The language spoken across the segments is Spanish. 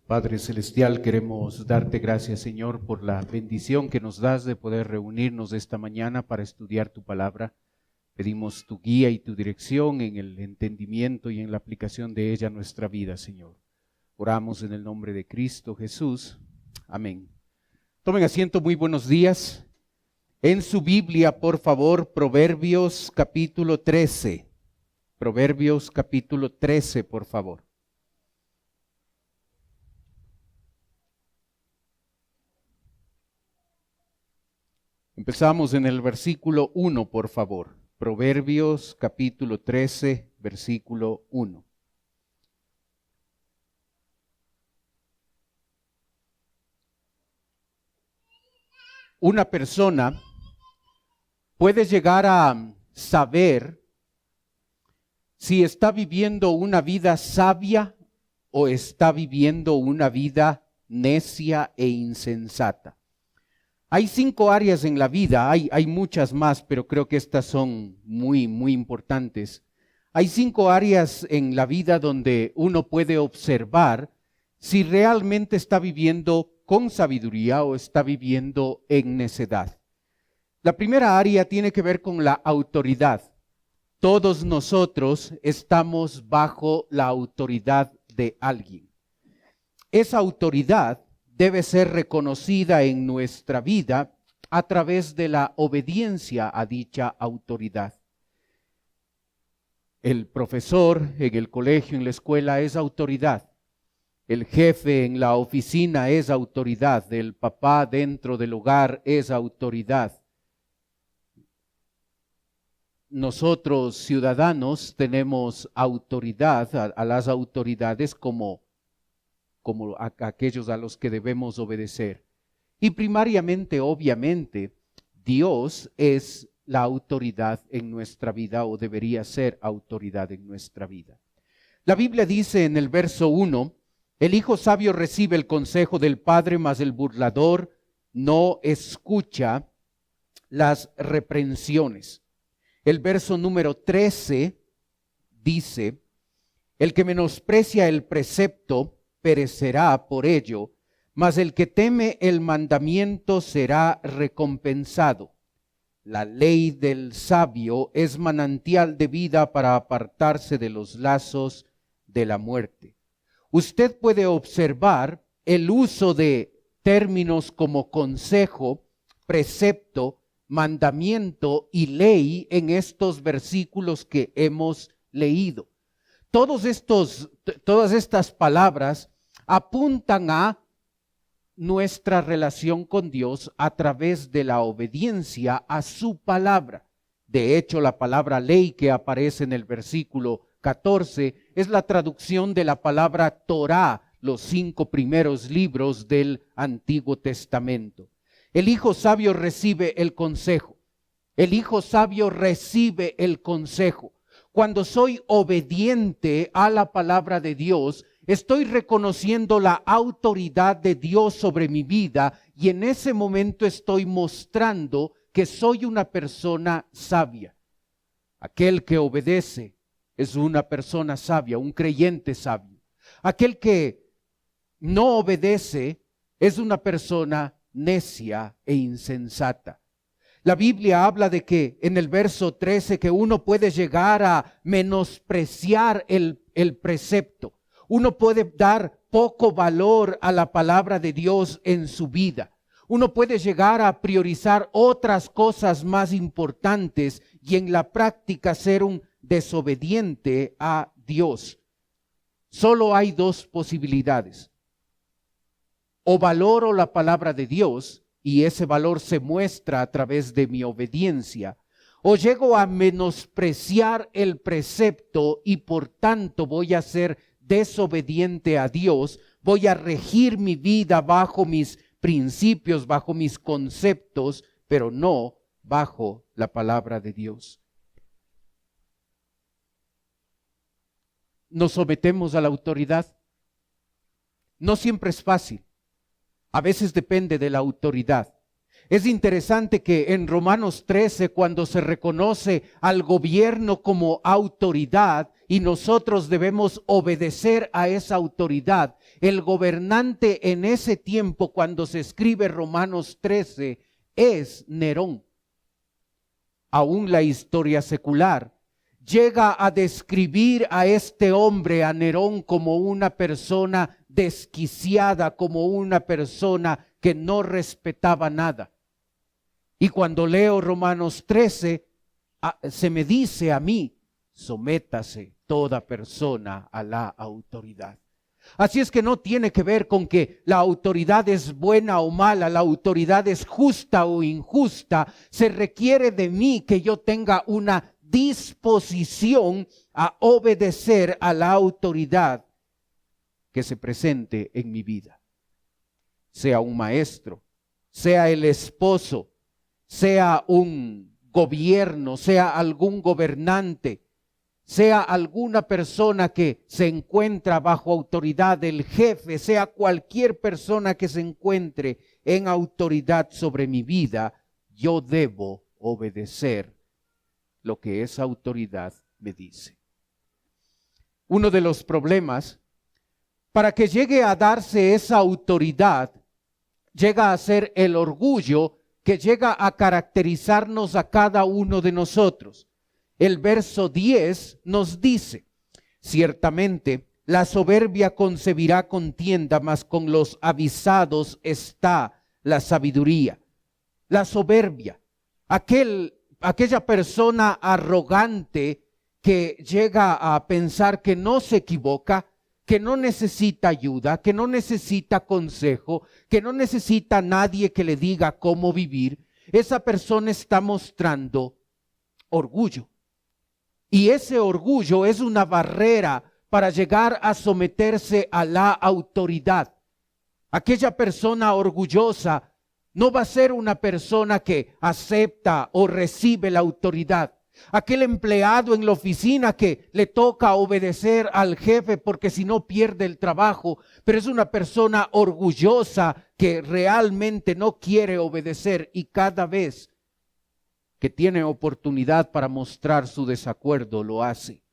Padre Celestial, queremos darte gracias, Señor, por la bendición que nos das de poder reunirnos esta mañana para estudiar tu palabra. Pedimos tu guía y tu dirección en el entendimiento y en la aplicación de ella a nuestra vida, Señor. Oramos en el nombre de Cristo Jesús. Amén. Tomen asiento, muy buenos días. En su Biblia, por favor, Proverbios capítulo 13. Proverbios capítulo 13, por favor. Empezamos en el versículo 1, por favor. Proverbios capítulo 13, versículo 1. Una persona puede llegar a saber si está viviendo una vida sabia o está viviendo una vida necia e insensata. Hay 5 áreas en la vida, hay muchas más, pero creo que estas son muy importantes. Hay 5 áreas en la vida donde uno puede observar si realmente está viviendo con sabiduría o está viviendo en necedad. La primera área tiene que ver con la autoridad. Todos nosotros estamos bajo la autoridad de alguien. Esa autoridad debe ser reconocida en nuestra vida a través de la obediencia a dicha autoridad. El profesor en el colegio, en la escuela, es autoridad. El jefe en la oficina es autoridad. El papá dentro del hogar es autoridad. Nosotros, ciudadanos, tenemos autoridad a las autoridades como a aquellos a los que debemos obedecer. Y primariamente, obviamente, Dios es la autoridad en nuestra vida o debería ser autoridad en nuestra vida. La Biblia dice en el verso 1, el hijo sabio recibe el consejo del padre, mas el burlador no escucha las reprensiones. El verso número 13 dice, el que menosprecia el precepto perecerá por ello, mas el que teme el mandamiento será recompensado. La ley del sabio es manantial de vida para apartarse de los lazos de la muerte. Usted puede observar el uso de términos como consejo, precepto, mandamiento y ley en estos versículos que hemos leído. Todas estas palabras apuntan a nuestra relación con Dios a través de la obediencia a su palabra. De hecho, la palabra ley que aparece en el versículo 14 es la traducción de la palabra Torá, los 5 primeros libros del Antiguo Testamento. El hijo sabio recibe el consejo. El hijo sabio recibe el consejo. Cuando soy obediente a la palabra de Dios, estoy reconociendo la autoridad de Dios sobre mi vida y en ese momento estoy mostrando que soy una persona sabia. Aquel que obedece es una persona sabia, un creyente sabio. Aquel que no obedece es una persona necia e insensata. La Biblia habla de que en el verso 13 que uno puede llegar a menospreciar el precepto. Uno puede dar poco valor a la palabra de Dios en su vida. Uno puede llegar a priorizar otras cosas más importantes y en la práctica ser un desobediente a Dios. Solo hay 2 posibilidades. O valoro la palabra de Dios y ese valor se muestra a través de mi obediencia, o llego a menospreciar el precepto y por tanto voy a ser desobediente a Dios, voy a regir mi vida bajo mis principios, bajo mis conceptos, pero no bajo la palabra de Dios. Nos sometemos a la autoridad. No siempre es fácil. A veces depende de la autoridad. Es interesante que en Romanos 13, cuando se reconoce al gobierno como autoridad y nosotros debemos obedecer a esa autoridad, el gobernante en ese tiempo, cuando se escribe Romanos 13, es Nerón. Aún la historia secular llega a describir a este hombre, a Nerón, como una persona desquiciada, como una persona que no respetaba nada. Y cuando leo Romanos 13, se me dice a mí, sométase toda persona a la autoridad. Así es que no tiene que ver con que la autoridad es buena o mala, la autoridad es justa o injusta. Se requiere de mí que yo tenga una disposición a obedecer a la autoridad que se presente en mi vida. Sea un maestro, sea el esposo, sea un gobierno, sea algún gobernante, sea alguna persona que se encuentra bajo autoridad del jefe, sea cualquier persona que se encuentre en autoridad sobre mi vida, yo debo obedecer lo que esa autoridad me dice. Uno de los problemas para que llegue a darse esa autoridad, llega a ser el orgullo que llega a caracterizarnos a cada uno de nosotros. El verso 10 nos dice, ciertamente la soberbia concebirá contienda, mas con los avisados está la sabiduría. La soberbia, aquella persona arrogante que llega a pensar que no se equivoca, que no necesita ayuda, que no necesita consejo, que no necesita nadie que le diga cómo vivir, esa persona está mostrando orgullo. Y ese orgullo es una barrera para llegar a someterse a la autoridad. Aquella persona orgullosa no va a ser una persona que acepta o recibe la autoridad. Aquel empleado en la oficina que le toca obedecer al jefe porque si no pierde el trabajo, pero es una persona orgullosa que realmente no quiere obedecer y cada vez que tiene oportunidad para mostrar su desacuerdo lo hace.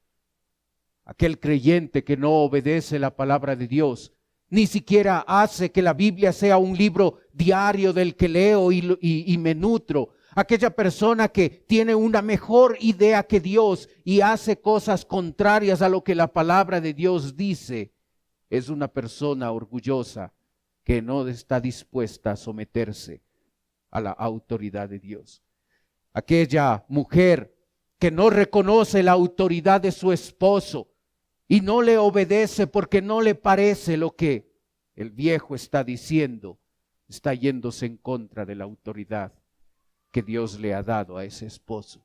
Aquel creyente que no obedece la palabra de Dios, ni siquiera hace que la Biblia sea un libro diario del que leo y me nutro. Aquella persona que tiene una mejor idea que Dios y hace cosas contrarias a lo que la palabra de Dios dice, es una persona orgullosa que no está dispuesta a someterse a la autoridad de Dios. Aquella mujer que no reconoce la autoridad de su esposo y no le obedece porque no le parece lo que el viejo está diciendo, está yéndose en contra de la autoridad que Dios le ha dado a ese esposo.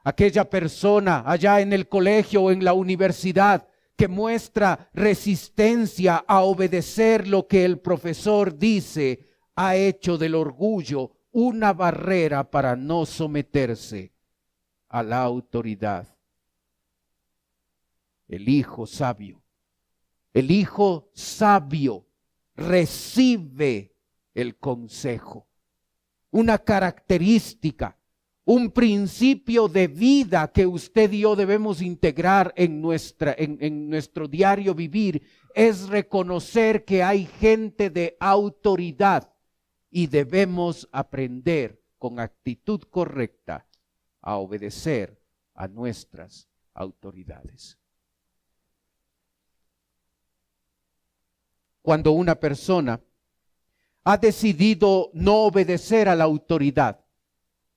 Aquella persona allá en el colegio o en la universidad que muestra resistencia a obedecer lo que el profesor dice, ha hecho del orgullo una barrera para no someterse a la autoridad. El hijo sabio recibe el consejo. Una característica, un principio de vida que usted y yo debemos integrar en nuestro diario vivir es reconocer que hay gente de autoridad y debemos aprender con actitud correcta a obedecer a nuestras autoridades. Cuando una persona ha decidido no obedecer a la autoridad,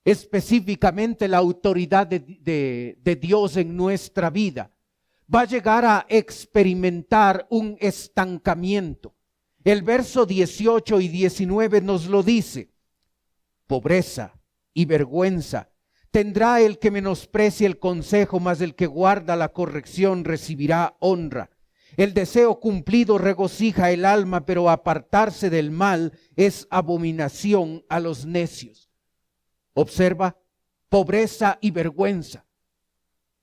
específicamente la autoridad de Dios en nuestra vida, va a llegar a experimentar un estancamiento. El verso 18 y 19 nos lo dice. Pobreza y vergüenza tendrá el que menosprecie el consejo, mas el que guarda la corrección recibirá honra. El deseo cumplido regocija el alma, pero apartarse del mal es abominación a los necios. Observa, pobreza y vergüenza.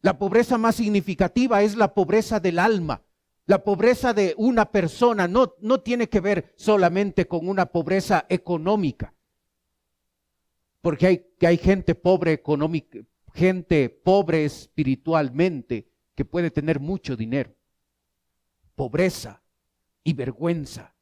La pobreza más significativa es la pobreza del alma. La pobreza de una persona no tiene que ver solamente con una pobreza económica. Porque hay gente pobre económica, gente pobre espiritualmente que puede tener mucho dinero. Pobreza y vergüenza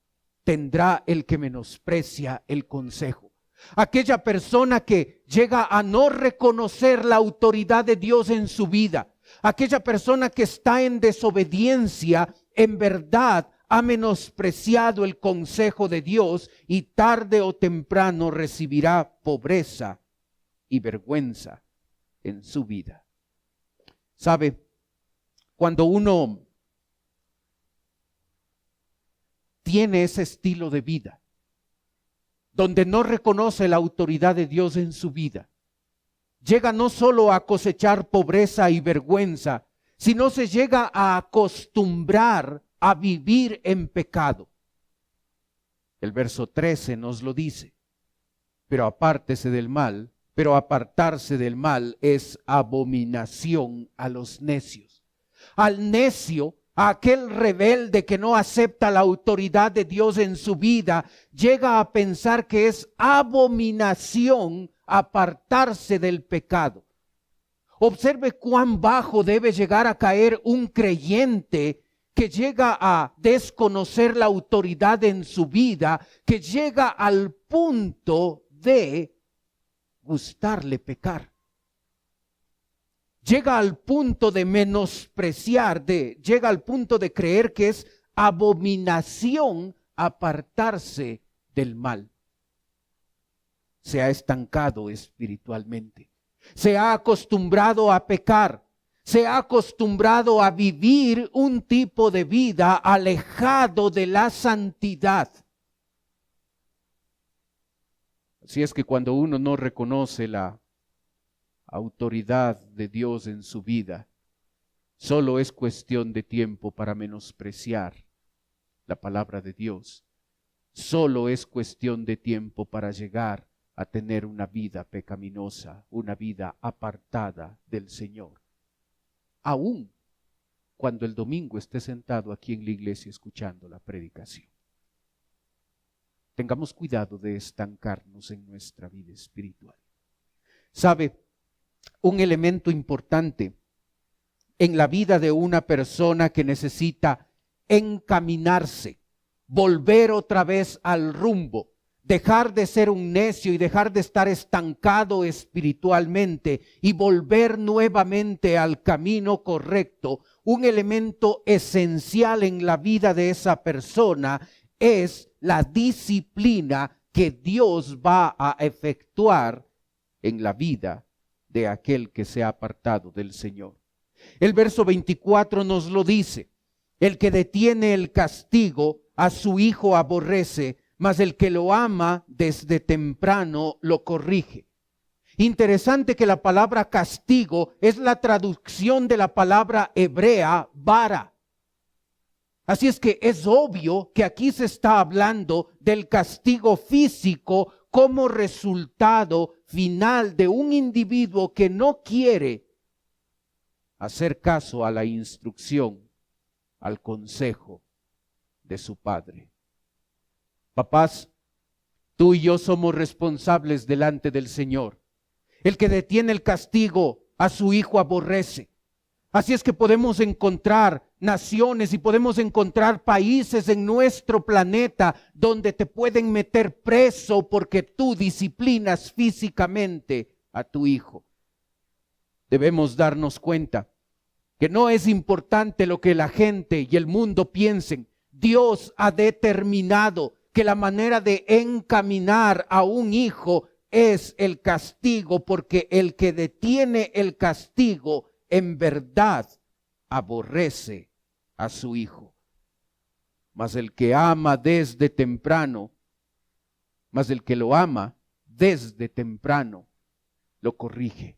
tendrá el que menosprecia el consejo. Aquella persona que llega a no reconocer la autoridad de Dios en su vida, aquella persona que está en desobediencia, en verdad ha menospreciado el consejo de Dios y tarde o temprano recibirá pobreza y vergüenza en su vida. ¿Sabe? Cuando uno tiene ese estilo de vida, donde no reconoce la autoridad de Dios en su vida, llega no solo a cosechar pobreza y vergüenza, sino se llega a acostumbrar a vivir en pecado. El verso 13 nos lo dice, pero apartarse del mal es abominación a los necios. Al necio, a aquel rebelde que no acepta la autoridad de Dios en su vida, llega a pensar que es abominación apartarse del pecado. Observe cuán bajo debe llegar a caer un creyente que llega a desconocer la autoridad en su vida, que llega al punto de gustarle pecar. Llega al punto de menospreciar, llega al punto de creer que es abominación apartarse del mal. Se ha estancado espiritualmente, se ha acostumbrado a pecar, se ha acostumbrado a vivir un tipo de vida alejado de la santidad. Así es que cuando uno no reconoce la autoridad de Dios en su vida, solo es cuestión de tiempo para menospreciar la palabra de Dios. Solo es cuestión de tiempo para llegar a tener una vida pecaminosa, una vida apartada del Señor. Aún cuando el domingo esté sentado aquí en la iglesia escuchando la predicación. Tengamos cuidado de estancarnos en nuestra vida espiritual. ¿Sabe? Un elemento importante en la vida de una persona que necesita encaminarse, volver otra vez al rumbo, dejar de ser un necio y dejar de estar estancado espiritualmente y volver nuevamente al camino correcto. Un elemento esencial en la vida de esa persona es la disciplina que Dios va a efectuar en la vida de aquel que se ha apartado del Señor. El verso 24 nos lo dice: el que detiene el castigo a su hijo aborrece, mas el que lo ama desde temprano lo corrige. Interesante que la palabra castigo es la traducción de la palabra hebrea vara. Así es que es obvio que aquí se está hablando del castigo físico como resultado final de un individuo que no quiere hacer caso a la instrucción, al consejo de su padre. Papás, tú y yo somos responsables delante del Señor. El que detiene el castigo a su hijo aborrece. Así es que podemos encontrar naciones y podemos encontrar países en nuestro planeta donde te pueden meter preso porque tú disciplinas físicamente a tu hijo. Debemos darnos cuenta que no es importante lo que la gente y el mundo piensen. Dios ha determinado que la manera de encaminar a un hijo es el castigo, porque el que detiene el castigo en verdad aborrece a su hijo. Mas el que ama desde temprano, mas el que lo ama desde temprano, lo corrige.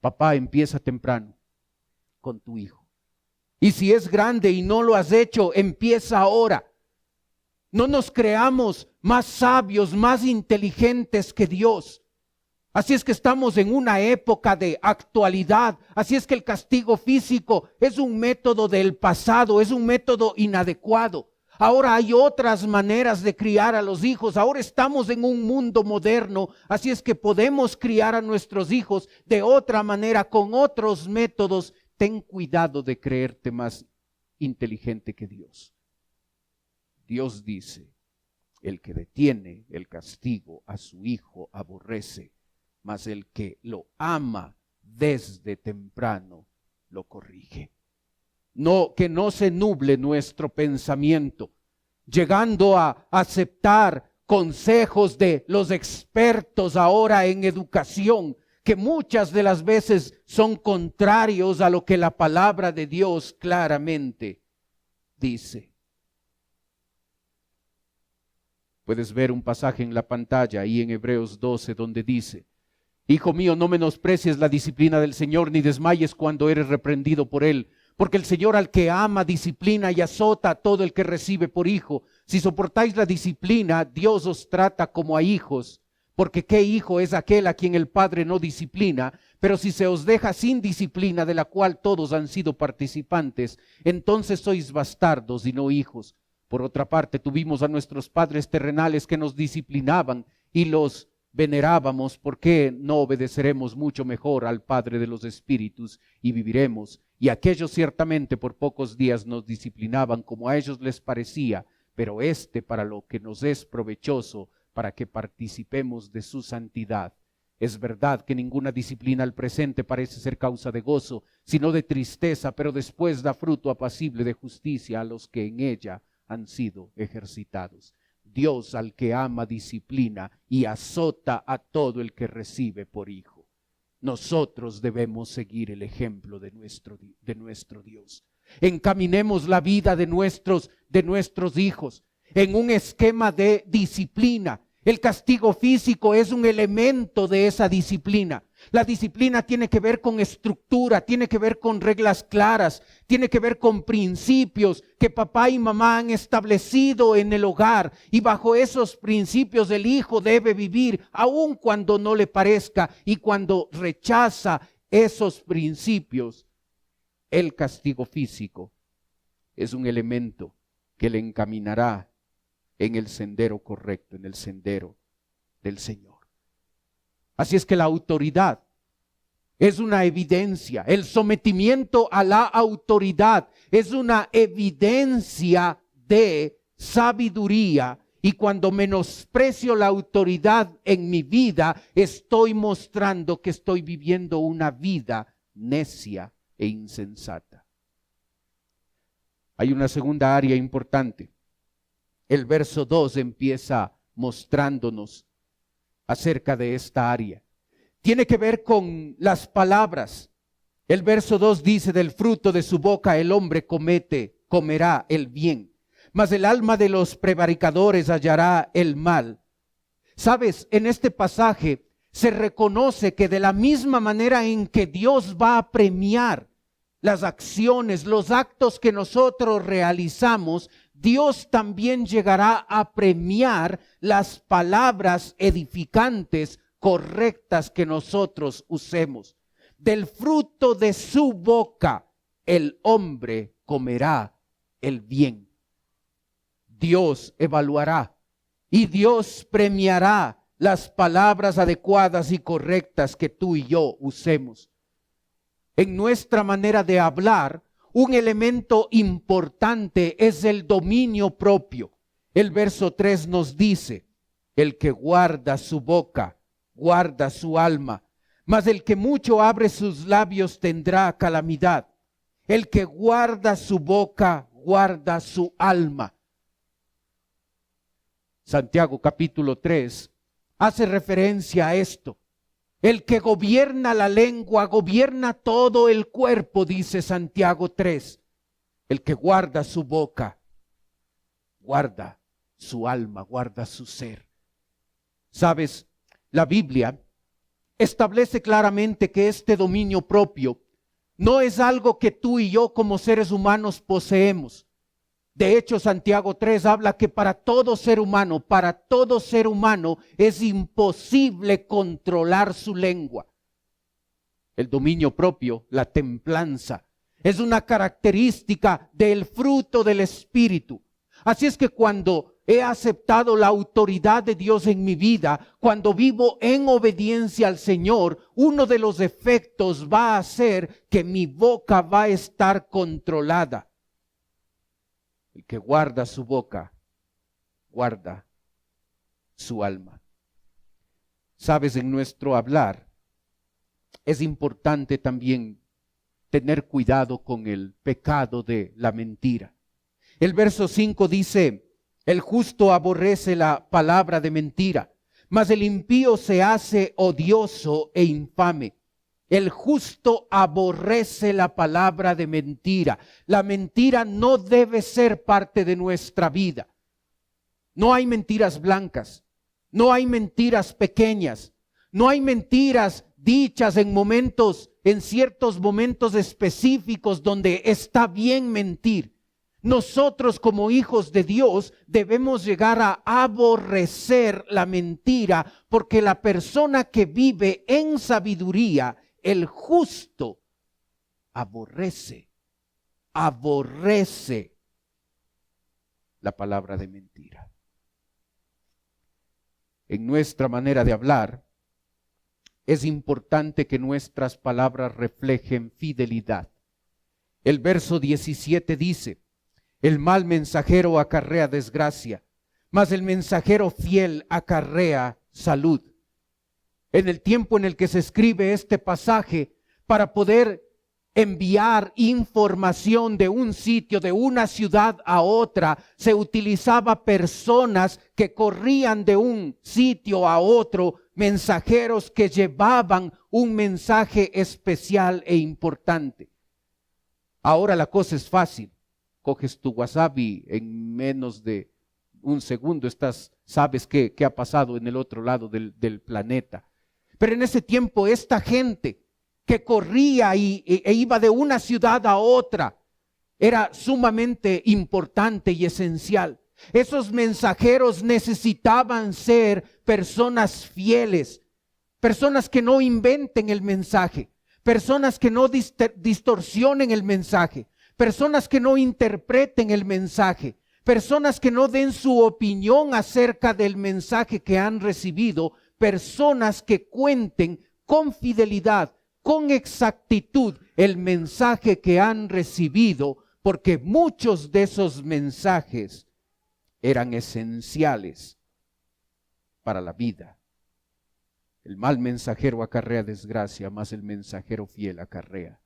Papá, empieza temprano con tu hijo. Y si es grande y no lo has hecho, empieza ahora. No nos creamos más sabios, más inteligentes que Dios. Así es que estamos en una época de actualidad. Así es que el castigo físico es un método del pasado, es un método inadecuado. Ahora hay otras maneras de criar a los hijos. Ahora estamos en un mundo moderno, así es que podemos criar a nuestros hijos de otra manera, con otros métodos. Ten cuidado de creerte más inteligente que Dios. Dios dice, el que detiene el castigo a su hijo aborrece, mas el que lo ama desde temprano lo corrige. No, que no se nuble nuestro pensamiento, llegando a aceptar consejos de los expertos ahora en educación, que muchas de las veces son contrarios a lo que la palabra de Dios claramente dice. Puedes ver un pasaje en la pantalla, ahí en Hebreos 12, donde dice: Hijo mío, no menosprecies la disciplina del Señor, ni desmayes cuando eres reprendido por Él. Porque el Señor al que ama disciplina y azota a todo el que recibe por hijo. Si soportáis la disciplina, Dios os trata como a hijos. Porque ¿qué hijo es aquel a quien el Padre no disciplina? Pero si se os deja sin disciplina, de la cual todos han sido participantes, entonces sois bastardos y no hijos. Por otra parte, tuvimos a nuestros padres terrenales que nos disciplinaban y los venerábamos. ¿Por qué no obedeceremos mucho mejor al Padre de los Espíritus y viviremos? Y aquellos ciertamente por pocos días nos disciplinaban como a ellos les parecía, pero para lo que nos es provechoso, para que participemos de su santidad. Es verdad que ninguna disciplina al presente parece ser causa de gozo, sino de tristeza, pero después da fruto apacible de justicia a los que en ella han sido ejercitados. Dios al que ama disciplina y azota a todo el que recibe por hijo. Nosotros debemos seguir el ejemplo de nuestro Dios. Encaminemos la vida de nuestros hijos en un esquema de disciplina. El castigo físico es un elemento de esa disciplina. La disciplina tiene que ver con estructura, tiene que ver con reglas claras, tiene que ver con principios que papá y mamá han establecido en el hogar, y bajo esos principios el hijo debe vivir, aun cuando no le parezca, y cuando rechaza esos principios, el castigo físico es un elemento que le encaminará en el sendero correcto, en el sendero del Señor. Así es que la autoridad es una evidencia. El sometimiento a la autoridad es una evidencia de sabiduría. Y cuando menosprecio la autoridad en mi vida, estoy mostrando que estoy viviendo una vida necia e insensata. Hay una segunda área importante. El verso 2 empieza mostrándonos acerca de esta área. Tiene que ver con las palabras. El verso 2 dice: del fruto de su boca el hombre comerá el bien, mas el alma de los prevaricadores hallará el mal. Sabes, en este pasaje se reconoce que de la misma manera en que Dios va a premiar las acciones, los actos que nosotros realizamos, Dios también llegará a premiar las palabras edificantes, correctas que nosotros usemos. Del fruto de su boca el hombre comerá el bien. Dios evaluará y Dios premiará las palabras adecuadas y correctas que tú y yo usemos. En nuestra manera de hablar, un elemento importante es el dominio propio. El verso 3 nos dice: el que guarda su boca, guarda su alma, mas el que mucho abre sus labios tendrá calamidad. El que guarda su boca, guarda su alma. Santiago capítulo 3 hace referencia a esto. El que gobierna la lengua, gobierna todo el cuerpo, dice Santiago 3. El que guarda su boca, guarda su alma, guarda su ser. ¿Sabes? La Biblia establece claramente que este dominio propio no es algo que tú y yo como seres humanos poseemos. De hecho, Santiago 3 habla que para todo ser humano es imposible controlar su lengua. El dominio propio, la templanza, es una característica del fruto del Espíritu. Así es que cuando he aceptado la autoridad de Dios en mi vida, cuando vivo en obediencia al Señor, uno de los efectos va a ser que mi boca va a estar controlada. El que guarda su boca, guarda su alma. Sabes, en nuestro hablar es importante también tener cuidado con el pecado de la mentira. El verso 5 dice: el justo aborrece la palabra de mentira, mas el impío se hace odioso e infame. El justo aborrece la palabra de mentira. La mentira no debe ser parte de nuestra vida. No hay mentiras blancas, no hay mentiras pequeñas, no hay mentiras dichas en ciertos momentos específicos donde está bien mentir. Nosotros como hijos de Dios debemos llegar a aborrecer la mentira, porque la persona que vive en sabiduría, el justo, aborrece la palabra de mentira. En nuestra manera de hablar, es importante que nuestras palabras reflejen fidelidad. El verso 17 dice: el mal mensajero acarrea desgracia, mas el mensajero fiel acarrea salud. En el tiempo en el que se escribe este pasaje, para poder enviar información de un sitio, de una ciudad a otra, se utilizaba personas que corrían de un sitio a otro, mensajeros que llevaban un mensaje especial e importante. Ahora la cosa es fácil. Coges tu WhatsApp y en menos de un segundo sabes qué ha pasado en el otro lado del planeta. Pero en ese tiempo esta gente que corría e iba de una ciudad a otra era sumamente importante y esencial. Esos mensajeros necesitaban ser personas fieles, personas que no inventen el mensaje, personas que no distorsionen el mensaje, personas que no interpreten el mensaje, personas que no den su opinión acerca del mensaje que han recibido, personas que cuenten con fidelidad, con exactitud el mensaje que han recibido, porque muchos de esos mensajes eran esenciales para la vida. El mal mensajero acarrea desgracia, mas el mensajero fiel acarrea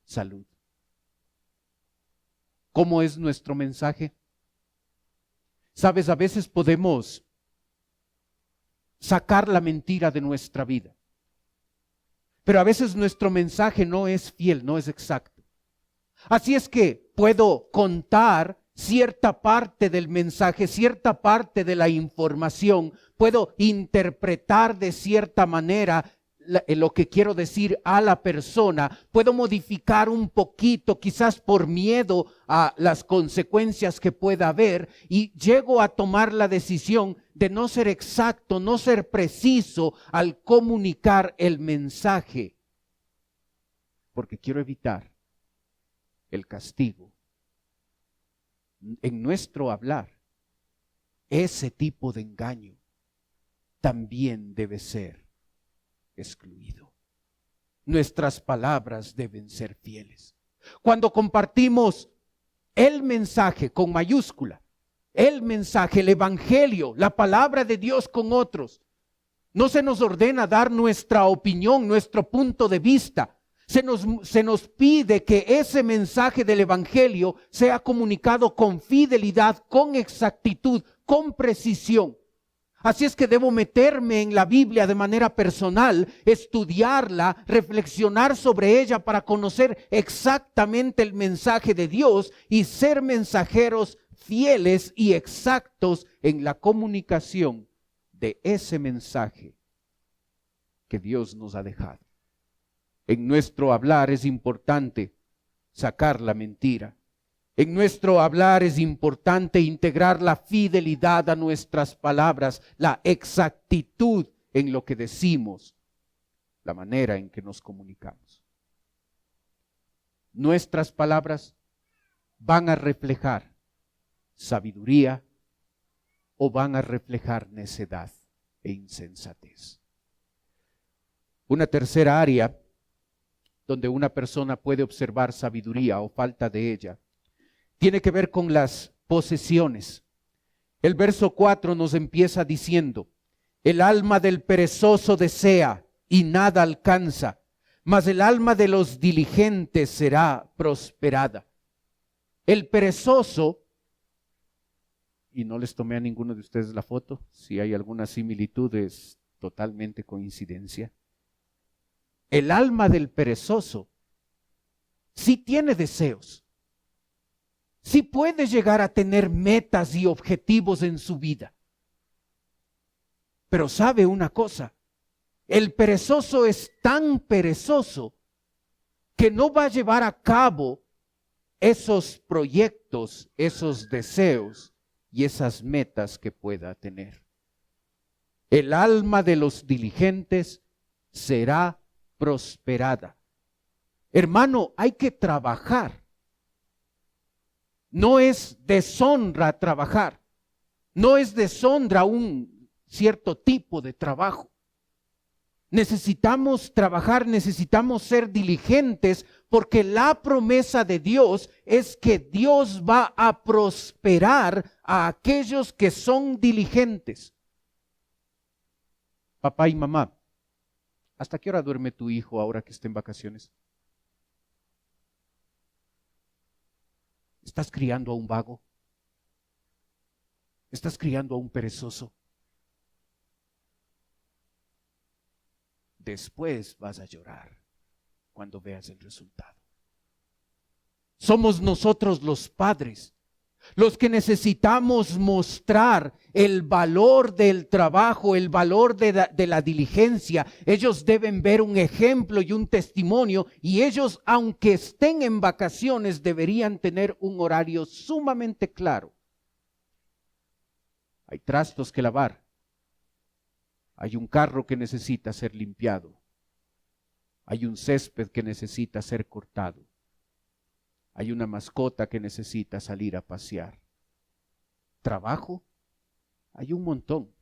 salud. ¿Cómo es nuestro mensaje? Sabes, a veces podemos sacar la mentira de nuestra vida, pero a veces nuestro mensaje no es fiel, no es exacto. Así es que puedo contar cierta parte del mensaje, cierta parte de la información, puedo interpretar de cierta manera lo que quiero decir a la persona, puedo modificar un poquito, quizás por miedo a las consecuencias que pueda haber, y llego a tomar la decisión de no ser exacto, no ser preciso al comunicar el mensaje, porque quiero evitar el castigo. En nuestro hablar, ese tipo de engaño también debe ser excluido. Nuestras palabras deben ser fieles. Cuando compartimos el mensaje con mayúscula, el mensaje, el evangelio, la palabra de Dios con otros, no se nos ordena dar nuestra opinión, nuestro punto de vista. Se nos pide que ese mensaje del evangelio sea comunicado con fidelidad, con exactitud, con precisión. Así es que debo meterme en la Biblia de manera personal, estudiarla, reflexionar sobre ella para conocer exactamente el mensaje de Dios y ser mensajeros fieles y exactos en la comunicación de ese mensaje que Dios nos ha dejado. En nuestro hablar es importante sacar la mentira. En nuestro hablar es importante integrar la fidelidad a nuestras palabras, la exactitud en lo que decimos, la manera en que nos comunicamos. Nuestras palabras van a reflejar sabiduría o van a reflejar necedad e insensatez. Una tercera área donde una persona puede observar sabiduría o falta de ella tiene que ver con las posesiones. El verso 4 nos empieza diciendo: el alma del perezoso desea y nada alcanza, mas el alma de los diligentes será prosperada. El perezoso, y no les tomé a ninguno de ustedes la foto, si hay alguna similitud es totalmente coincidencia. El alma del perezoso sí tiene deseos, sí puede llegar a tener metas y objetivos en su vida. Pero sabe una cosa, el perezoso es tan perezoso que no va a llevar a cabo esos proyectos, esos deseos y esas metas que pueda tener. El alma de los diligentes será prosperada. Hermano, hay que trabajar. No es deshonra trabajar. No es deshonra un cierto tipo de trabajo. Necesitamos trabajar, necesitamos ser diligentes, porque la promesa de Dios es que Dios va a prosperar a aquellos que son diligentes. Papá y mamá, ¿hasta qué hora duerme tu hijo ahora que está en vacaciones? ¿Estás criando a un vago? ¿Estás criando a un perezoso? Después vas a llorar cuando veas el resultado. Somos nosotros los padres los que necesitamos mostrar el valor del trabajo, el valor de la diligencia. Ellos deben ver un ejemplo y un testimonio, y ellos, aunque estén en vacaciones, deberían tener un horario sumamente claro. Hay trastos que lavar. Hay un carro que necesita ser limpiado. Hay un césped que necesita ser cortado. Hay una mascota que necesita salir a pasear. Trabajo, hay un montón.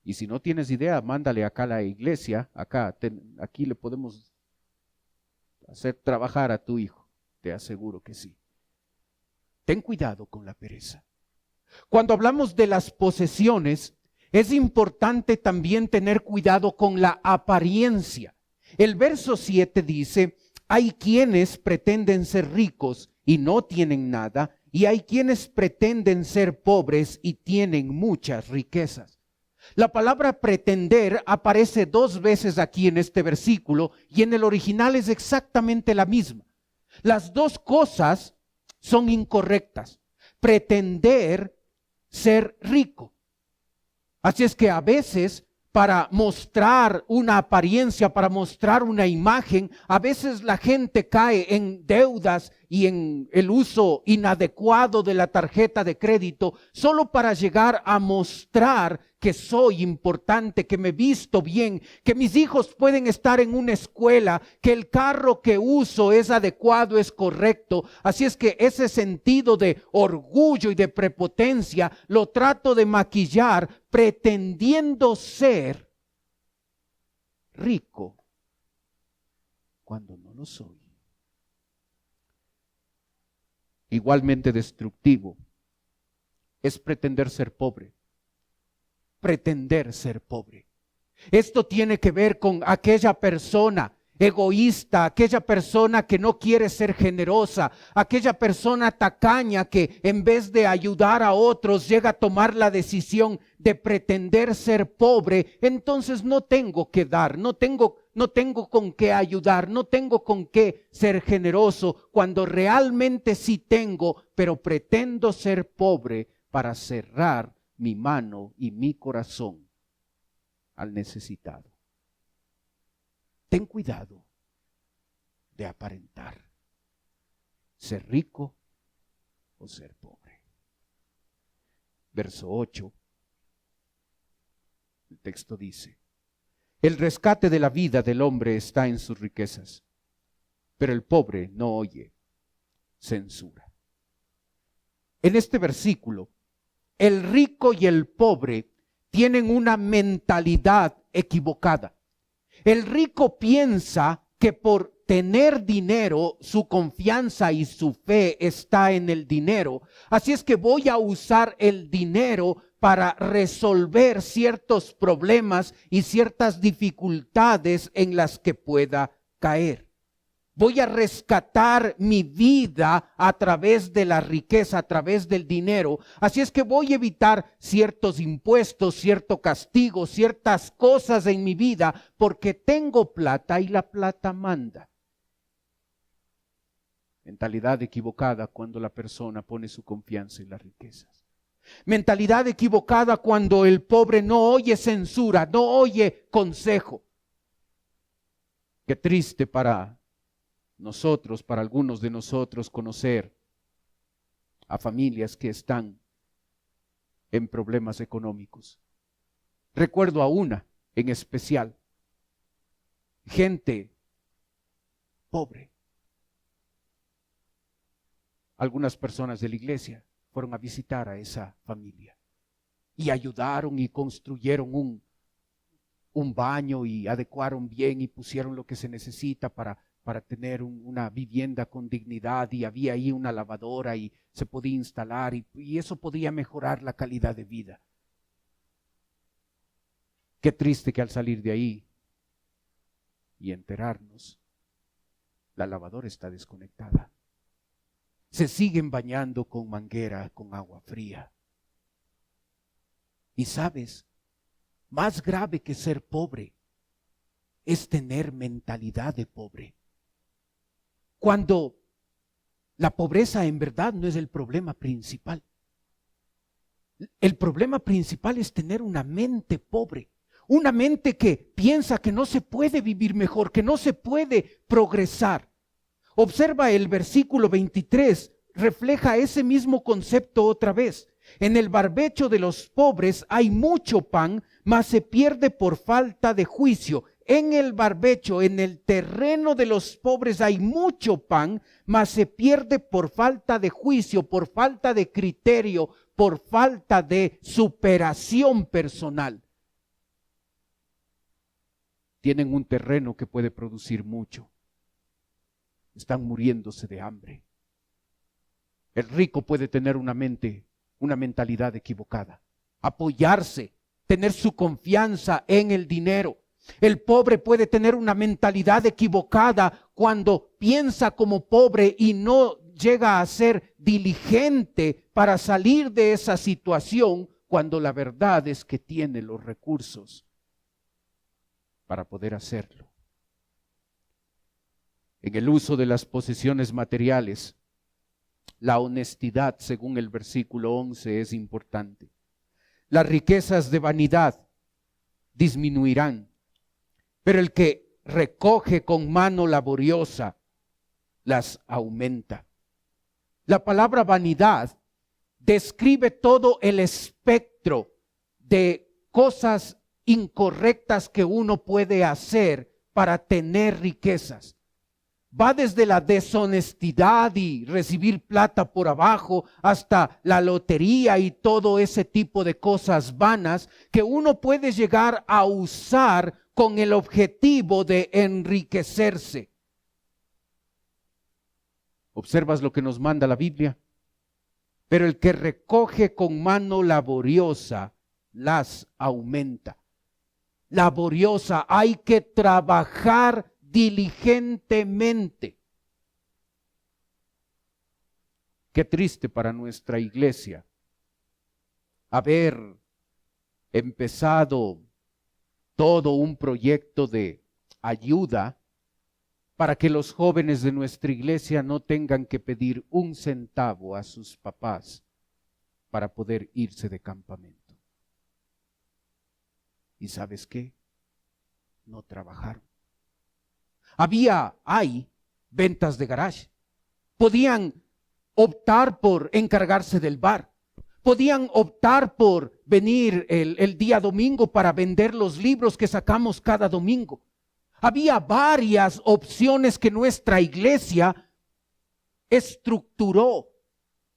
Y si no tienes idea, mándale acá a la iglesia. Aquí le podemos hacer trabajar a tu hijo. Te aseguro que sí. Ten cuidado con la pereza. Cuando hablamos de las posesiones, es importante también tener cuidado con la apariencia. El verso 7 dice: hay quienes pretenden ser ricos y no tienen nada, y hay quienes pretenden ser pobres y tienen muchas riquezas. La palabra pretender aparece 2 veces aquí en este versículo, y en el original es exactamente la misma. Las dos cosas son incorrectas. Pretender ser rico. Así es que a veces, para mostrar una apariencia, para mostrar una imagen, a veces la gente cae en deudas y en el uso inadecuado de la tarjeta de crédito, solo para llegar a mostrar que soy importante, que me visto bien, que mis hijos pueden estar en una escuela, que el carro que uso es adecuado, es correcto. Así es que ese sentido de orgullo y de prepotencia lo trato de maquillar pretendiendo ser rico cuando no lo soy. Igualmente destructivo es pretender ser pobre. Pretender ser pobre. Esto tiene que ver con aquella persona egoísta, aquella persona que no quiere ser generosa, aquella persona tacaña que en vez de ayudar a otros llega a tomar la decisión de pretender ser pobre. Entonces no tengo que dar, no tengo con qué ayudar, no tengo con qué ser generoso, cuando realmente sí tengo, pero pretendo ser pobre para cerrar mi mano y mi corazón al necesitado. Ten cuidado de aparentar ser rico o ser pobre. Verso 8, el texto dice: el rescate de la vida del hombre está en sus riquezas, pero el pobre no oye censura. en este versículo, el rico y el pobre tienen una mentalidad equivocada. El rico piensa que por tener dinero, su confianza y su fe está en el dinero. Así es que voy a usar el dinero para resolver ciertos problemas y ciertas dificultades en las que pueda caer. Voy a rescatar mi vida a través de la riqueza, a través del dinero. Así es que voy a evitar ciertos impuestos, cierto castigo, ciertas cosas en mi vida, porque tengo plata y la plata manda. Mentalidad equivocada cuando la persona pone su confianza en las riquezas. Mentalidad equivocada cuando el pobre no oye censura, no oye consejo. Qué triste para nosotros, para algunos de nosotros, conocer a familias que están en problemas económicos. Recuerdo a una en especial, gente pobre. Algunas personas de la iglesia fueron a visitar a esa familia y ayudaron y construyeron un baño y adecuaron bien y pusieron lo que se necesita para tener una vivienda con dignidad, y había ahí una lavadora y se podía instalar y eso podía mejorar la calidad de vida. Qué triste que al salir de ahí y enterarnos, la lavadora está desconectada. Se siguen bañando con manguera, con agua fría. Y sabes, más grave que ser pobre es tener mentalidad de pobre. Cuando la pobreza en verdad no es el problema principal. El problema principal es tener una mente pobre. Una mente que piensa que no se puede vivir mejor, que no se puede progresar. Observa el versículo 23, refleja ese mismo concepto otra vez. En el barbecho de los pobres hay mucho pan, mas se pierde por falta de juicio. En el barbecho, en el terreno de los pobres hay mucho pan, mas se pierde por falta de juicio, por falta de criterio, por falta de superación personal. Tienen un terreno que puede producir mucho. Están muriéndose de hambre. El rico puede tener una mentalidad equivocada, apoyarse, tener su confianza en el dinero. El pobre puede tener una mentalidad equivocada cuando piensa como pobre y no llega a ser diligente para salir de esa situación, cuando la verdad es que tiene los recursos para poder hacerlo. En el uso de las posesiones materiales, la honestidad, según el versículo 11, es importante. Las riquezas de vanidad disminuirán, pero el que recoge con mano laboriosa las aumenta. La palabra vanidad describe todo el espectro de cosas incorrectas que uno puede hacer para tener riquezas. Va desde la deshonestidad y recibir plata por abajo hasta la lotería y todo ese tipo de cosas vanas que uno puede llegar a usar con el objetivo de enriquecerse. ¿Observas lo que nos manda la Biblia? Pero el que recoge con mano laboriosa las aumenta. Laboriosa, hay que trabajar diligentemente. Qué triste para nuestra iglesia haber empezado todo un proyecto de ayuda para que los jóvenes de nuestra iglesia no tengan que pedir un centavo a sus papás para poder irse de campamento. ¿Y sabes qué? No trabajaron. Hay ventas de garage. Podían optar por encargarse del bar. Podían optar por venir el día domingo para vender los libros que sacamos cada domingo. Había varias opciones que nuestra iglesia estructuró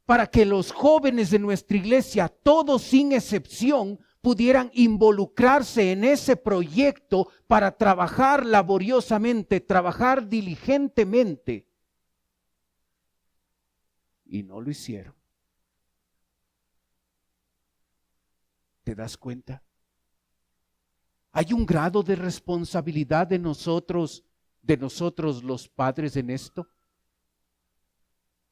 para que los jóvenes de nuestra iglesia, todos sin excepción, pudieran involucrarse en ese proyecto para trabajar laboriosamente, trabajar diligentemente. Y no lo hicieron. ¿Te das cuenta? Hay un grado de responsabilidad de nosotros los padres en esto.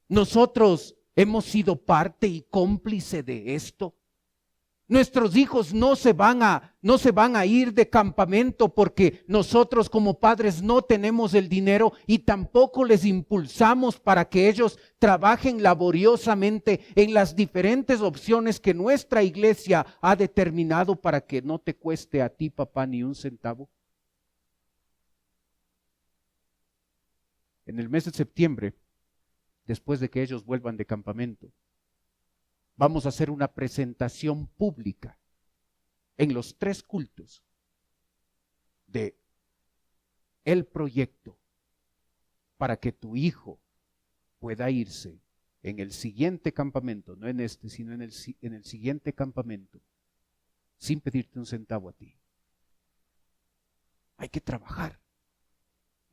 Nosotros hemos sido parte y cómplice de esto. Nuestros hijos no se van a ir de campamento porque nosotros como padres no tenemos el dinero y tampoco les impulsamos para que ellos trabajen laboriosamente en las diferentes opciones que nuestra iglesia ha determinado para que no te cueste a ti, papá, ni un centavo. En el mes de septiembre, después de que ellos vuelvan de campamento, vamos a hacer una presentación pública en los 3 cultos de el proyecto para que tu hijo pueda irse en el siguiente campamento, no en este, sino en el siguiente campamento, sin pedirte un centavo a ti. Hay que trabajar.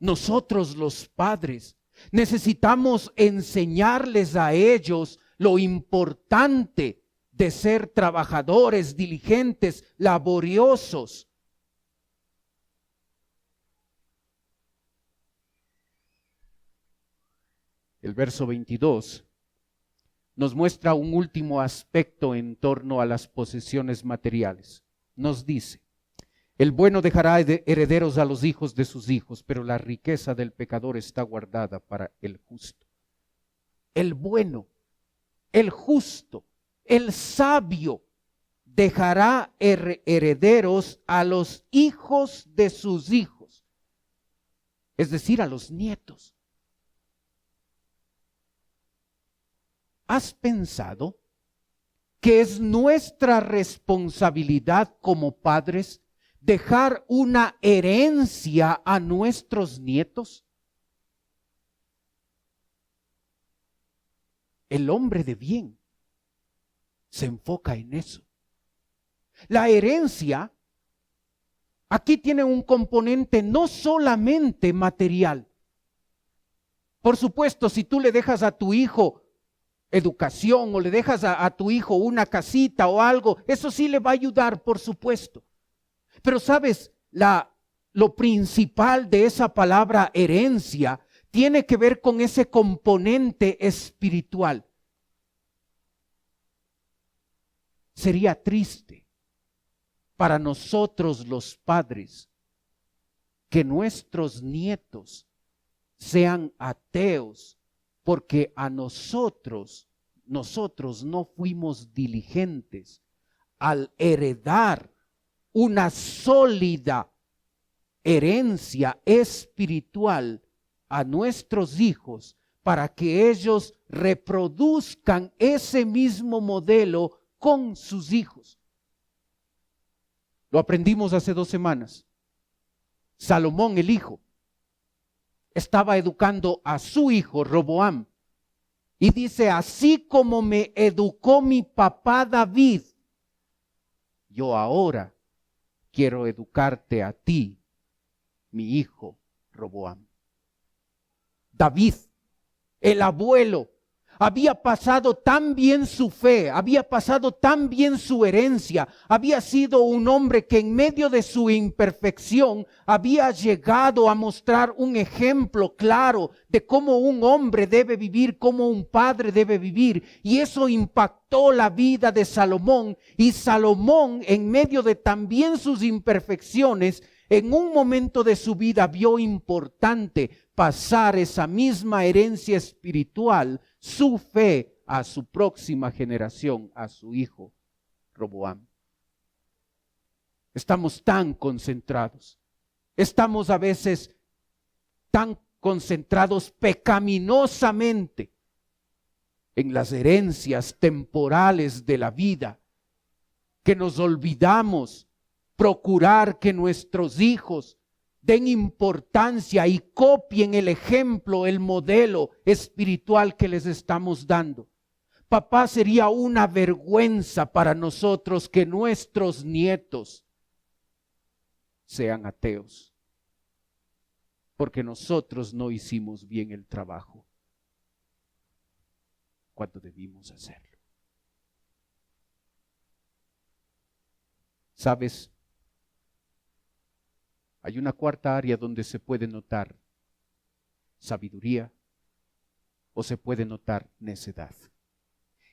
Nosotros los padres necesitamos enseñarles a ellos lo importante de ser trabajadores, diligentes, laboriosos. El verso 22 nos muestra un último aspecto en torno a las posesiones materiales. Nos dice: el bueno dejará herederos a los hijos de sus hijos, pero la riqueza del pecador está guardada para el justo. El bueno, el justo, el sabio dejará herederos a los hijos de sus hijos, es decir, a los nietos. ¿Has pensado que es nuestra responsabilidad como padres dejar una herencia a nuestros nietos? El hombre de bien se enfoca en eso. La herencia aquí tiene un componente no solamente material. Por supuesto, si tú le dejas a tu hijo educación o le dejas a tu hijo una casita o algo, eso sí le va a ayudar, por supuesto. Pero sabes, lo principal de esa palabra herencia tiene que ver con ese componente espiritual. Sería triste para nosotros los padres que nuestros nietos sean ateos porque a nosotros no fuimos diligentes al heredar una sólida herencia espiritual a nuestros hijos para que ellos reproduzcan ese mismo modelo con sus hijos. Lo aprendimos hace 2 semanas. Salomón, el hijo, estaba educando a su hijo Roboam y dice: así como me educó mi papá David, yo ahora quiero educarte a ti, mi hijo Roboam. David, el abuelo, había pasado tan bien su fe, había pasado tan bien su herencia, había sido un hombre que en medio de su imperfección había llegado a mostrar un ejemplo claro de cómo un hombre debe vivir, cómo un padre debe vivir, y eso impactó la vida de Salomón. Y Salomón, en medio de también sus imperfecciones, en un momento de su vida vio importante pasar esa misma herencia espiritual, su fe, a su próxima generación, a su hijo Roboam. Estamos tan concentrados, estamos a veces tan concentrados pecaminosamente en las herencias temporales de la vida, que nos olvidamos procurar que nuestros hijos den importancia y copien el ejemplo, el modelo espiritual que les estamos dando. Papá, sería una vergüenza para nosotros que nuestros nietos sean ateos, porque nosotros no hicimos bien el trabajo cuando debimos hacerlo. ¿Sabes? Hay una cuarta área donde se puede notar sabiduría o se puede notar necedad.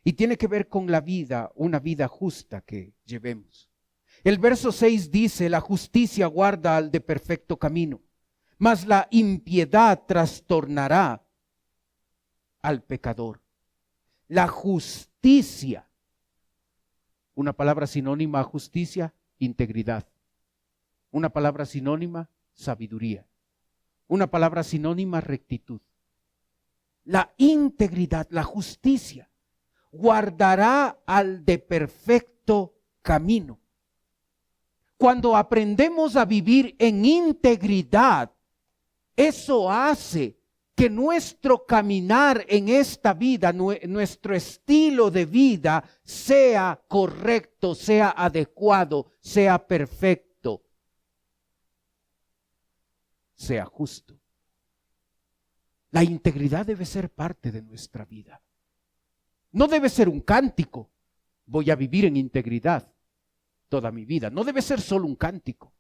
Y tiene que ver con la vida, una vida justa que llevemos. El verso 6 dice, la justicia guarda al de perfecto camino, mas la impiedad trastornará al pecador. La justicia, una palabra sinónima a justicia, integridad. Una palabra sinónima, sabiduría. Una palabra sinónima, rectitud. La integridad, la justicia, guardará al de perfecto camino. Cuando aprendemos a vivir en integridad, eso hace que nuestro caminar en esta vida, nuestro estilo de vida sea correcto, sea adecuado, sea perfecto, sea justo. La integridad debe ser parte de nuestra vida. No debe ser un cántico, voy a vivir en integridad toda mi vida. No debe ser solo un cántico.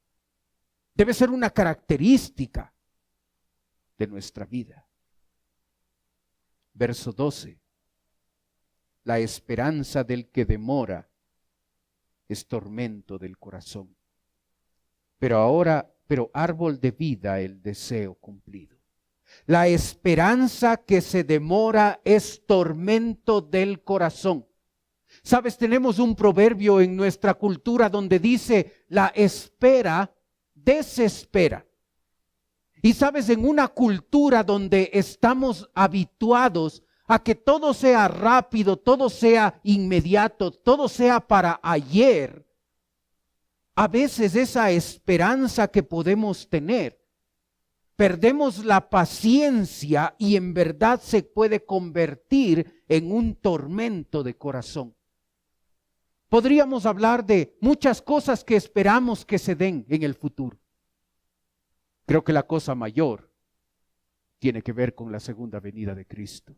Debe ser una característica de nuestra vida. Verso 12. La esperanza del que demora es tormento del corazón. Pero árbol de vida el deseo cumplido. La esperanza que se demora es tormento del corazón. Sabes, tenemos un proverbio en nuestra cultura donde dice, la espera desespera. Y sabes, en una cultura donde estamos habituados a que todo sea rápido, todo sea inmediato, todo sea para ayer, a veces esa esperanza que podemos tener, perdemos la paciencia y en verdad se puede convertir en un tormento de corazón. Podríamos hablar de muchas cosas que esperamos que se den en el futuro. Creo que la cosa mayor tiene que ver con la segunda venida de Cristo.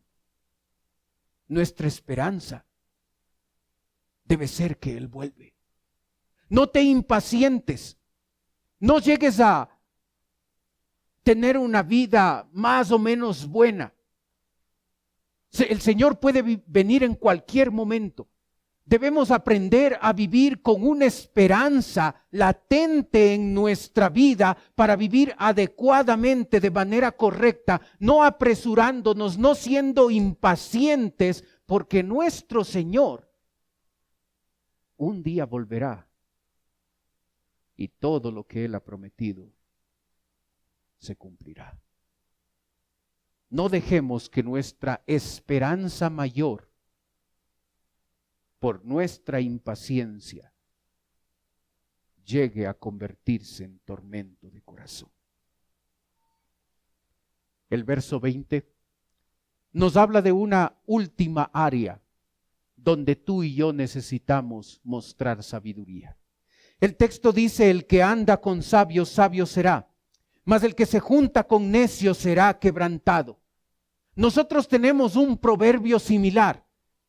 Nuestra esperanza debe ser que Él vuelve. No te impacientes. No llegues a tener una vida más o menos buena. El Señor puede venir en cualquier momento. Debemos aprender a vivir con una esperanza latente en nuestra vida para vivir adecuadamente, de manera correcta, no apresurándonos, no siendo impacientes, porque nuestro Señor un día volverá y todo lo que Él ha prometido se cumplirá. No dejemos que nuestra esperanza mayor, por nuestra impaciencia, llegue a convertirse en tormento de corazón. El verso 20 nos habla de una última área donde tú y yo necesitamos mostrar sabiduría. El texto dice, el que anda con sabios, sabio será, mas el que se junta con necios será quebrantado. Nosotros tenemos un proverbio similar.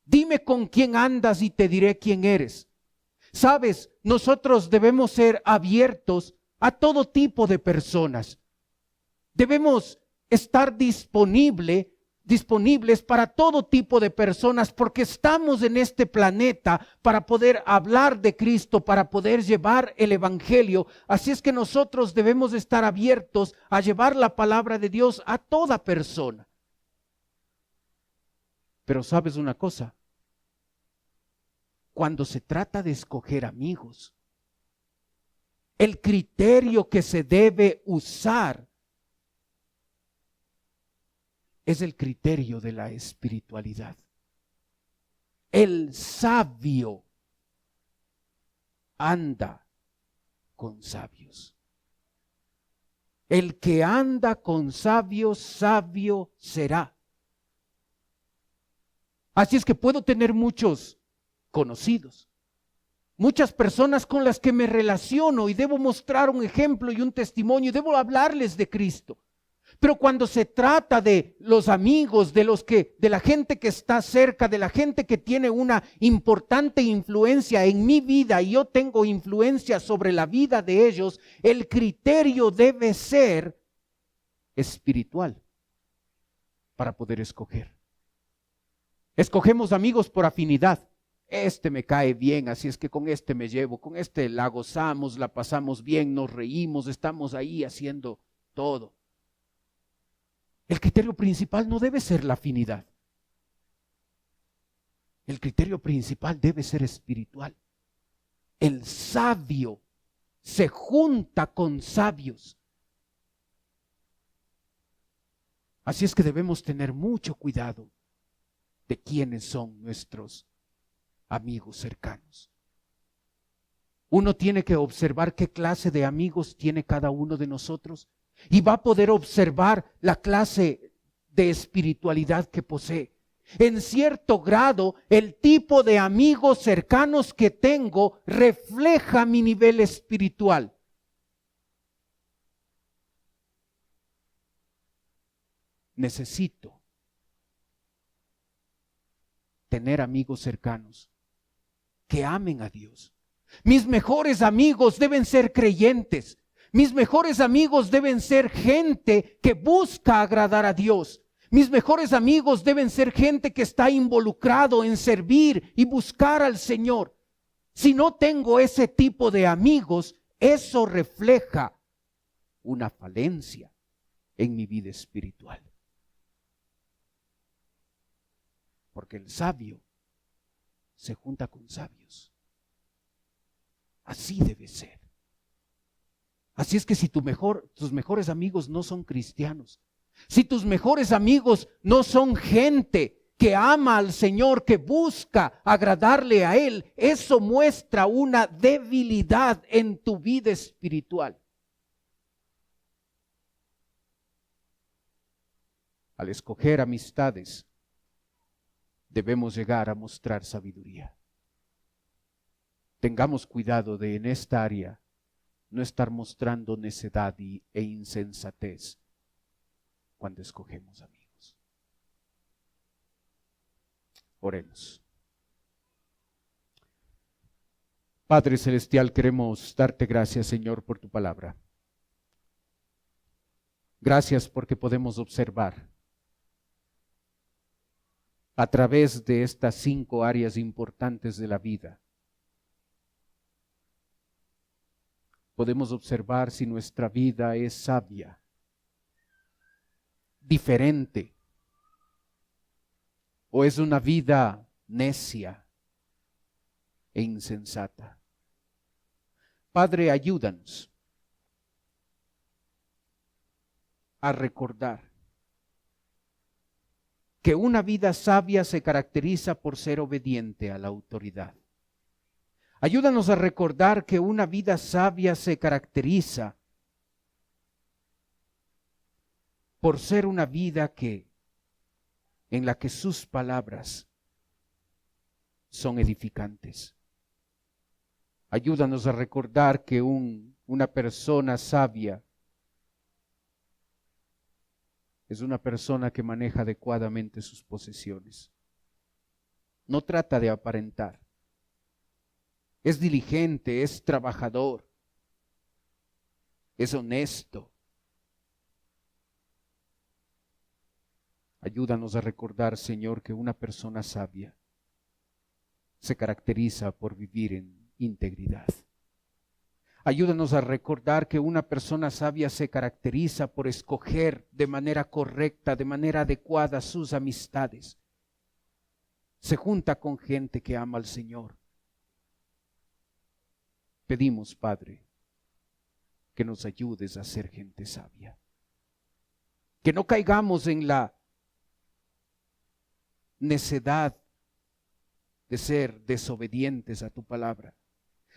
Dime con quién andas y te diré quién eres. Sabes, nosotros debemos ser abiertos a todo tipo de personas. Debemos estar disponibles para todo tipo de personas, porque estamos en este planeta para poder hablar de Cristo, para poder llevar el Evangelio. Así es que nosotros debemos estar abiertos a llevar la palabra de Dios a toda persona. Pero ¿sabes una cosa? Cuando se trata de escoger amigos, el criterio que se debe usar es el criterio de la espiritualidad. El sabio anda con sabios. El que anda con sabios, sabio será. Así es que puedo tener muchos conocidos, muchas personas con las que me relaciono y debo mostrar un ejemplo y un testimonio y debo hablarles de Cristo. Pero cuando se trata de los amigos, de la gente que está cerca, de la gente que tiene una importante influencia en mi vida y yo tengo influencia sobre la vida de ellos, el criterio debe ser espiritual para poder escoger. Escogemos amigos por afinidad. Este me cae bien, así es que con este me llevo, con este la gozamos, la pasamos bien, nos reímos, estamos ahí haciendo todo. El criterio principal no debe ser la afinidad. El criterio principal debe ser espiritual. El sabio se junta con sabios. Así es que debemos tener mucho cuidado de quiénes son nuestros amigos cercanos. Uno tiene que observar qué clase de amigos tiene cada uno de nosotros y va a poder observar la clase de espiritualidad que posee. En cierto grado, el tipo de amigos cercanos que tengo refleja mi nivel espiritual. Necesito tener amigos cercanos que amen a Dios. Mis mejores amigos deben ser creyentes. Mis mejores amigos deben ser gente que busca agradar a Dios. Mis mejores amigos deben ser gente que está involucrado en servir y buscar al Señor. Si no tengo ese tipo de amigos, eso refleja una falencia en mi vida espiritual. Porque el sabio se junta con sabios. Así debe ser. Así es que si tus mejores amigos no son cristianos, si tus mejores amigos no son gente que ama al Señor, que busca agradarle a Él, eso muestra una debilidad en tu vida espiritual. Al escoger amistades, debemos llegar a mostrar sabiduría. Tengamos cuidado de en esta área no estar mostrando necedad e insensatez cuando escogemos amigos. Oremos. Padre Celestial, queremos darte gracias, Señor, por tu palabra. Gracias porque podemos observar a través de estas 5 áreas importantes de la vida. Podemos observar si nuestra vida es sabia, diferente, o es una vida necia e insensata. Padre, ayúdanos a recordar que una vida sabia se caracteriza por ser obediente a la autoridad. Ayúdanos a recordar que una vida sabia se caracteriza por ser una vida en la que sus palabras son edificantes. Ayúdanos a recordar que una persona sabia es una persona que maneja adecuadamente sus posesiones. No trata de aparentar. Es diligente, es trabajador, es honesto. Ayúdanos a recordar, Señor, que una persona sabia se caracteriza por vivir en integridad. Ayúdanos a recordar que una persona sabia se caracteriza por escoger de manera correcta, de manera adecuada sus amistades. Se junta con gente que ama al Señor. Pedimos, Padre, que nos ayudes a ser gente sabia. Que no caigamos en la necedad de ser desobedientes a tu palabra.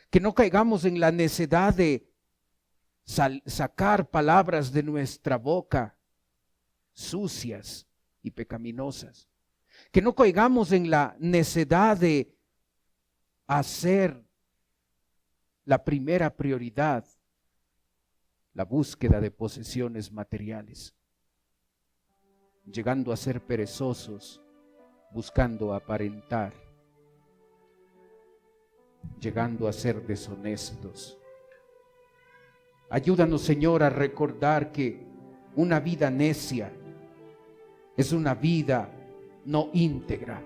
Que no caigamos en la necedad de sacar palabras de nuestra boca sucias y pecaminosas. que no caigamos en la necedad de hacer la primera prioridad la búsqueda de posesiones materiales, llegando a ser perezosos, buscando aparentar, llegando a ser deshonestos. Ayúdanos, Señor, a recordar que una vida necia es una vida no íntegra.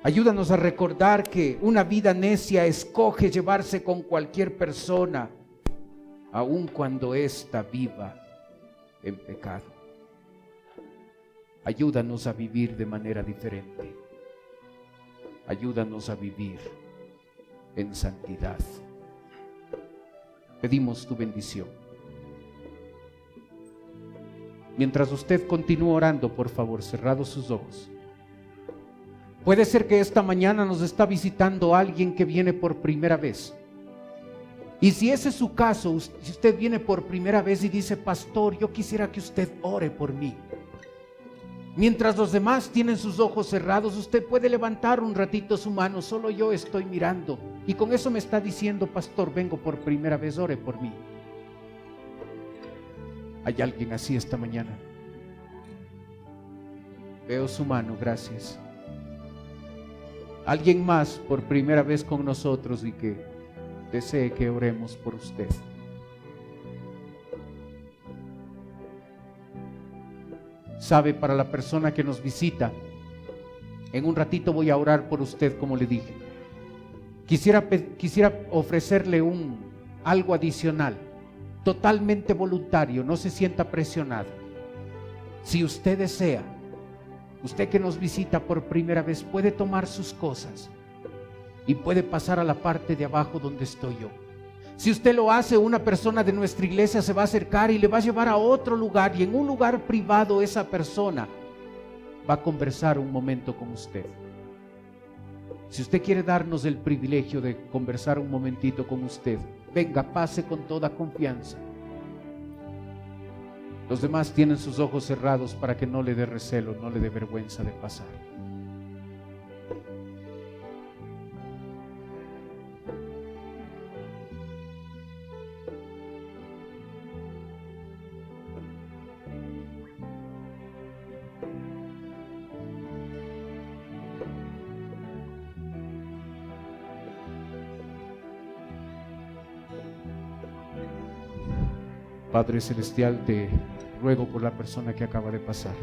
Ayúdanos a recordar que una vida necia escoge llevarse con cualquier persona, aun cuando ésta viva en pecado. Ayúdanos a vivir de manera diferente. Ayúdanos a vivir en santidad. Pedimos tu bendición. Mientras usted continúa orando, por favor, cerrados sus ojos. Puede ser que esta mañana nos está visitando alguien que viene por primera vez. Y si ese es su caso, si usted viene por primera vez y dice: pastor, yo quisiera que usted ore por mí. Mientras los demás tienen sus ojos cerrados, usted puede levantar un ratito su mano. Solo yo estoy mirando. Y con eso me está diciendo: pastor, vengo por primera vez, ore por mí. ¿Hay alguien así esta mañana? Veo su mano, gracias. ¿Alguien más por primera vez con nosotros y que desee que oremos por usted? Sabe, para la persona que nos visita, en un ratito voy a orar por usted, como le dije. Quisiera ofrecerle algo adicional, totalmente voluntario, no se sienta presionado. Si usted desea, usted que nos visita por primera vez, puede tomar sus cosas y puede pasar a la parte de abajo donde estoy yo. Si usted lo hace, una persona de nuestra iglesia se va a acercar y le va a llevar a otro lugar, y en un lugar privado esa persona va a conversar un momento con usted. Si usted quiere darnos el privilegio de conversar un momentito con usted, venga, pase con toda confianza. Los demás tienen sus ojos cerrados para que no le dé recelo, no le dé vergüenza de pasar. Padre Celestial, te ruego por la persona que acaba de pasar.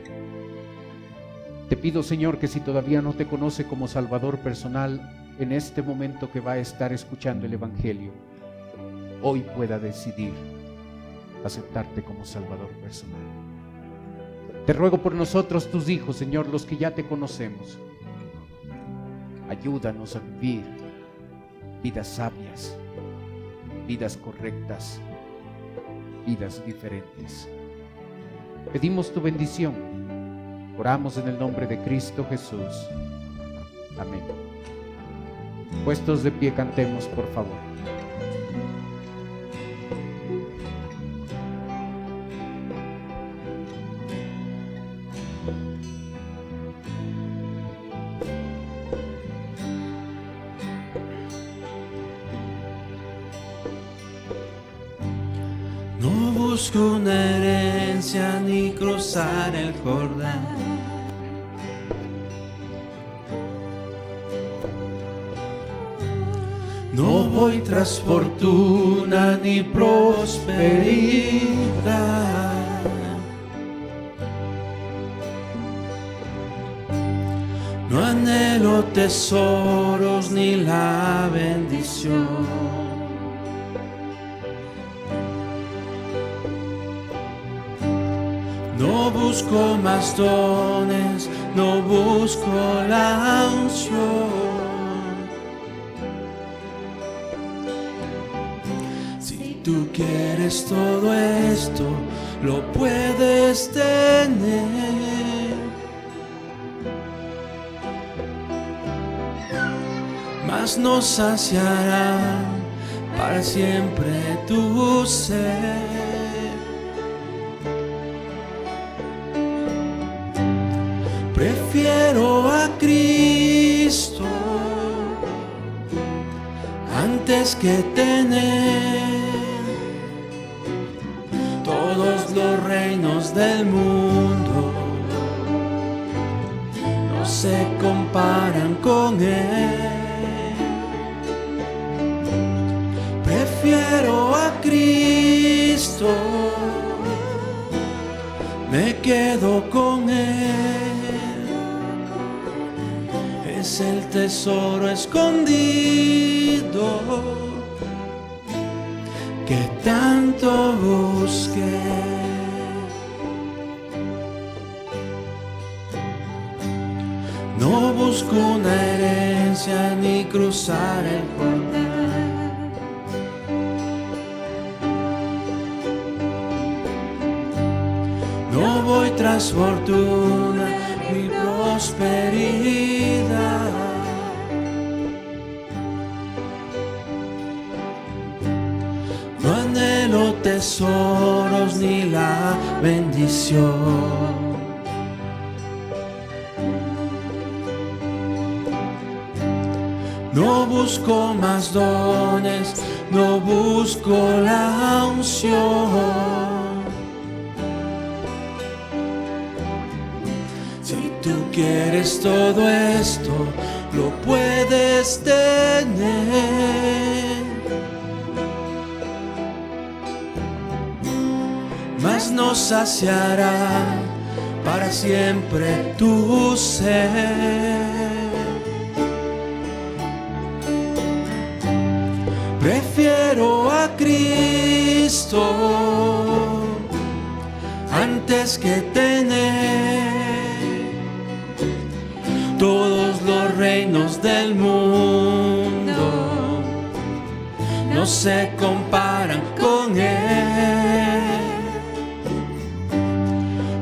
Te pido, Señor, que si todavía no te conoce como Salvador personal, en este momento que va a estar escuchando el Evangelio, hoy pueda decidir aceptarte como Salvador personal. Te ruego por nosotros, tus hijos, Señor, los que ya te conocemos. Ayúdanos a vivir vidas sabias, vidas correctas, vidas diferentes. Pedimos tu bendición. Oramos en el nombre de Cristo Jesús. Amén. Puestos de pie, cantemos, por favor. No busco una herencia ni cruzar el Jordán. No voy tras fortuna ni prosperidad. No anhelo tesoros ni la bendición. No busco más dones, no busco la unción. Si tú quieres todo esto, lo puedes tener. Mas no saciarán para siempre tu ser. Prefiero a Cristo antes que tener todos los reinos del mundo. No se comparan con Él. Prefiero a Cristo, me quedo con Él. Es el tesoro escondido que tanto busqué. No busco una herencia ni cruzar el Jordán. No voy tras fortuna ni prosperidad. No anhelo tesoros ni la bendición. No busco más dones, no busco la unción. Si tú quieres todo esto, lo puedes tener. Mas no saciará para siempre tu ser. Prefiero a Cristo antes que tener todos los reinos del mundo. No se comparan con Él.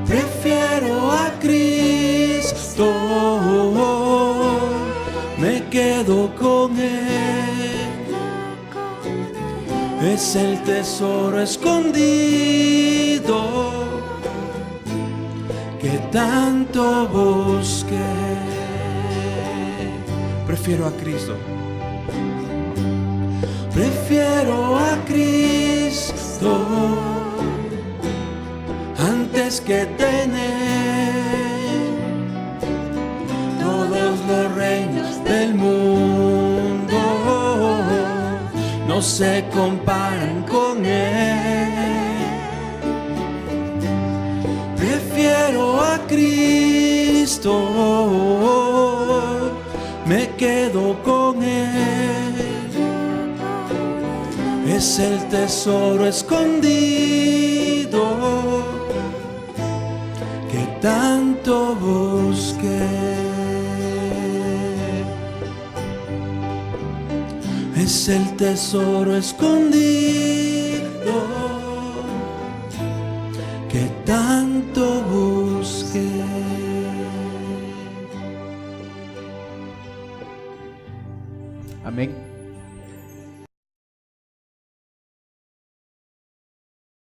Prefiero a Cristo, me quedo con Él. Es el tesoro escondido que tanto busqué. Prefiero a Cristo. Prefiero a Cristo antes que tener todos los reinos del mundo. No se comparan con Él. Prefiero a Cristo, me quedo con Él. Es el tesoro escondido que tanto busqué. Es el tesoro escondido que tanto busqué. Amén.